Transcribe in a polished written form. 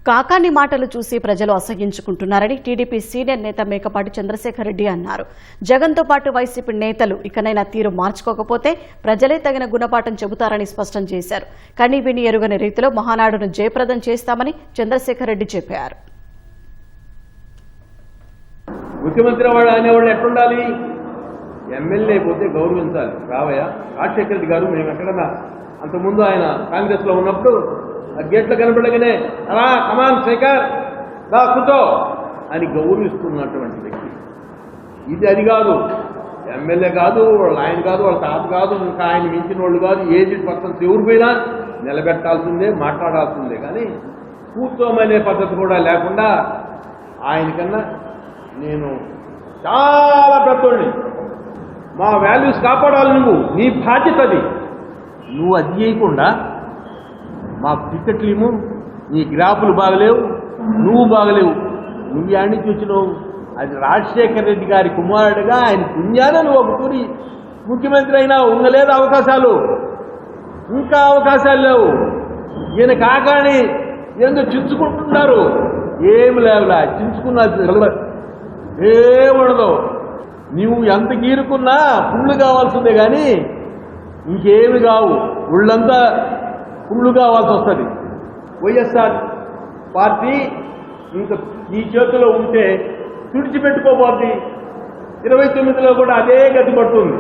కాకాని మాటలు చూసి ప్రజలు అసహ్యించుకుంటున్నారని టీడీపీ సీనియర్ నేత మేకపాటి చంద్రశేఖర్ రెడ్డి అన్నారు. జగన్తో పాటు వైసీపీ నేతలు ఇకనైనా తీరు మార్చుకోకపోతే ప్రజలే తగిన గుణపాఠం చెబుతారని స్పష్టం చేశారు. కని విని ఎరుగని రీతిలో మహానాడును జయప్రదం చేస్తామని చంద్రశేఖర్ రెడ్డి చెప్పారు. ముఖ్యమంత్రి వాడు అనేవాళ్ళు ఎట్లుండాలి? ఎమ్మెల్యే పోతే గౌరవించాలి. రావయ్య రాజశేఖర రెడ్డి గారు మేము ఎక్కడన్నా అంతకుముందు ఆయన కాంగ్రెస్లో ఉన్నప్పుడు గేట్లు కనపడగానే అలా కమాన్ శేఖర్ దా కూర్చో అని గౌరవిస్తున్నటువంటి వ్యక్తి. ఇది అది కాదు, ఎమ్మెల్యే కాదు, వాళ్ళ ఆయన కాదు, వాళ్ళ తాత కాదు, ఇంకా ఆయన మించిన వాళ్ళు కాదు, ఏజ్డ్ పర్సన్స్ ఎవరు పోయినా నిలబెట్టాల్సిందే, మాట్లాడాల్సిందే. కానీ కూర్చోమనే పద్ధతి కూడా లేకుండా ఆయనకన్నా నేను చాలా పెద్దోడిని, మా వాల్యూస్ కాపాడాలి, నీ బాధ్యత అది. నువ్వు అది చేయకుండా మా టికెట్లేమో నీ గ్రాఫులు బాగలేవు, నువ్వు బాగలేవు, నువ్వు యాడ్ నుంచి వచ్చినావు. అది రాజశేఖర రెడ్డి గారి కుమారుడిగా ఆయన పుణ్యాన నువ్వు ఒక తూరి ముఖ్యమంత్రి అయినా ఉండలేదు. అవకాశాలు ఇంకా అవకాశాలు లేవు. ఈయన కాకాని ఏందో చించుకుంటున్నారు. ఏమి లేవులా, చించుకున్నా ఏముండదు. నువ్వు ఎంత గీరుకున్నా పుళ్ళు కావాల్సిందే కానీ ఇంకేమి కావు. ఉళ్ళంతా పుళ్ళు కావాల్సి వస్తుంది. వైఎస్ఆర్ పార్టీ ఇంకా ఈ చేతిలో ఉంటే తుడిచిపెట్టుకోబోద్ది. 29లో కూడా అదే గతి పడుతుంది.